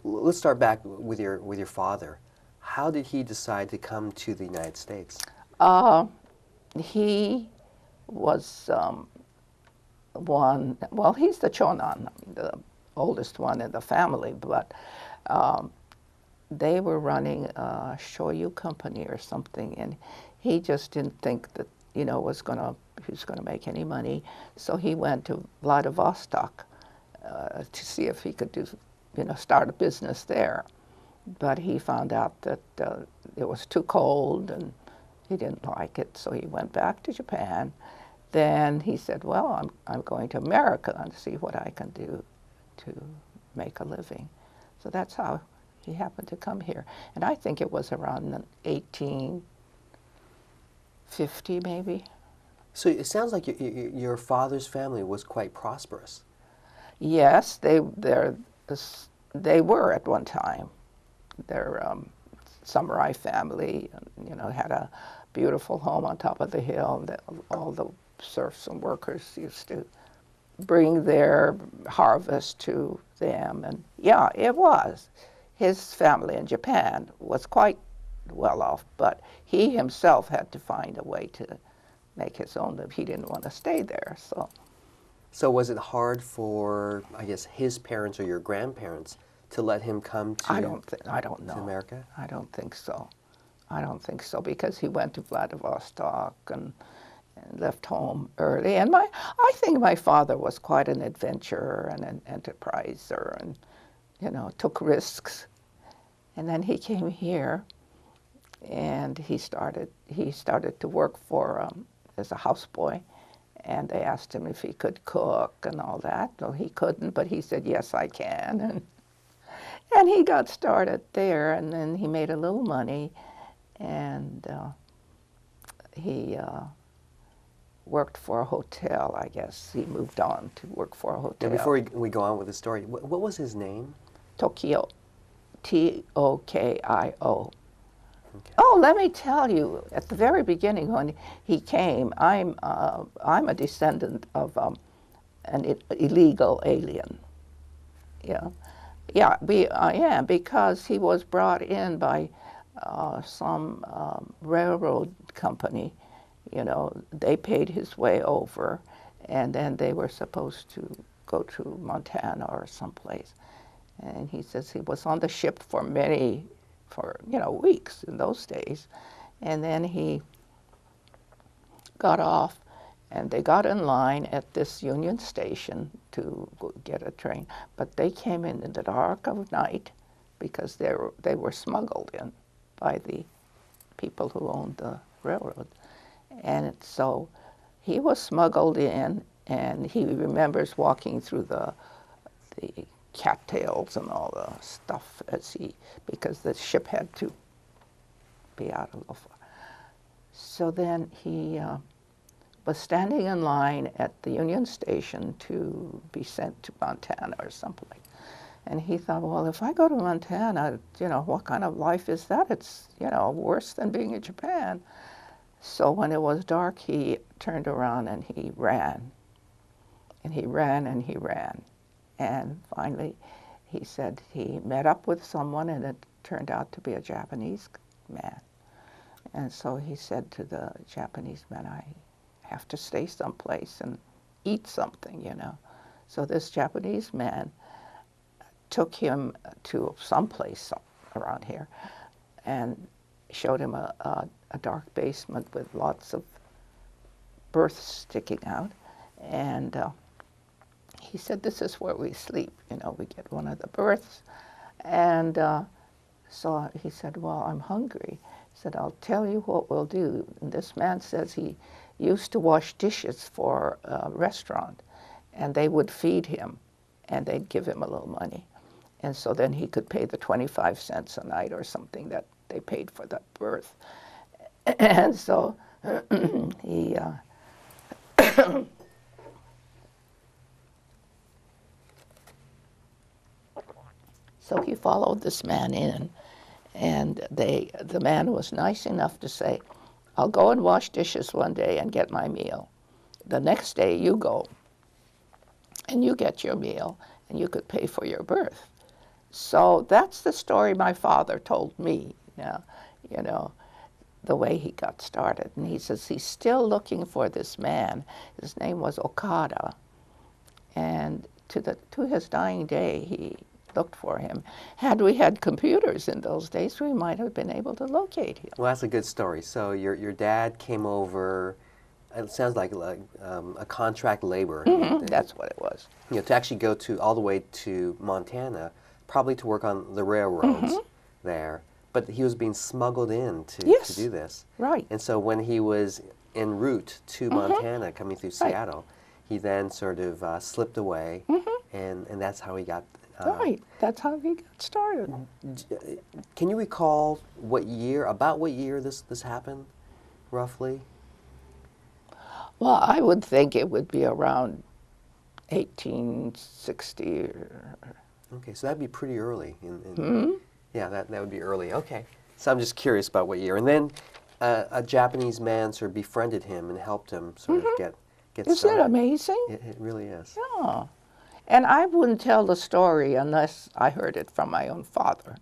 let's start back with your father. How did he decide to come to the United States? He was well, he's the chonan, the oldest one in the family, but they were running a shoyu company or something, and he just didn't think that, he was gonna make any money. So he went to Vladivostok to see if he could start a business there. But he found out that it was too cold and he didn't like it, so he went back to Japan. Then he said, well, I'm going to America and see what I can do to make a living. So that's how he happened to come here. And I think it was around 1850 maybe. So it sounds like your father's family was quite prosperous. Yes, they were at one time. Their samurai family, had a beautiful home on top of the hill that all the serfs and workers used to bring their harvest to them. And yeah, it was. His family in Japan was quite well off, but he himself had to find a way to make his own live. He didn't want to stay there, so. So was it hard for, I guess, his parents or your grandparents to let him come to I don't know. To America? I don't think so. I don't think so, because he went to Vladivostok and left home early. And I think my father was quite an adventurer and an enterpriser, and took risks. And then he came here, and he started to work for as a houseboy. And they asked him if he could cook and all that. No, he couldn't, but he said, yes, I can. And he got started there, and then he made a little money, and he worked for a hotel, I guess. He moved on to work for a hotel. Now, before we go on with the story, what was his name? Tokyo, Tokio. Okay. Oh, let me tell you, at the very beginning when he came, I'm a descendant of an illegal alien. Yeah. Yeah, I am, because he was brought in by some railroad company. They paid his way over, and then they were supposed to go to Montana or someplace. And he says he was on the ship for weeks in those days. And then he got off, and they got in line at this Union Station to get a train. But they came in the dark of night, because they were smuggled in by the people who owned the railroad. And so he was smuggled in, and he remembers walking through the cattails and all the stuff because the ship had to be out a little far. So then he was standing in line at the Union Station to be sent to Montana or someplace. And he thought, well, if I go to Montana, what kind of life is that? It's, worse than being in Japan. So when it was dark, he turned around and he ran. And he ran and he ran. And finally, he said he met up with someone, and it turned out to be a Japanese man. And so he said to the Japanese man, I have to stay someplace and eat something, So this Japanese man took him to someplace around here and showed him a dark basement with lots of berths sticking out. And he said, this is where we sleep. We get one of the berths. And so he said, well, I'm hungry. He said, I'll tell you what we'll do. And this man says he used to wash dishes for a restaurant, and they would feed him, and they'd give him a little money. And so then he could pay the 25 cents a night or something that they paid for the berth. And so he so he followed this man in, and the man was nice enough to say, I'll go and wash dishes one day and get my meal. The next day you go and you get your meal, and you could pay for your berth. So that's the story my father told me. Now, you know, the way he got started. And he says he's still looking for this man. His name was Okada. And to his dying day, he looked for him. Had we had computers in those days, we might have been able to locate him. Well, that's a good story. So your dad came over. It sounds like a contract labor. That's what it was. You know, to actually go all the way to Montana, probably to work on the railroads there. But he was being smuggled in to do this. Right. And so when he was en route to Montana, coming through Seattle, he then sort of slipped away, and that's how he got. Right. That's how he got started. Can you recall about what year this happened, roughly? Well, I would think it would be around 1860. Okay, so that'd be pretty early. Yeah, that would be early. Okay, so I'm just curious about what year. And then a Japanese man sort of befriended him and helped him sort of get started. Isn't that amazing? It really is. Yeah. And I wouldn't tell the story unless I heard it from my own father.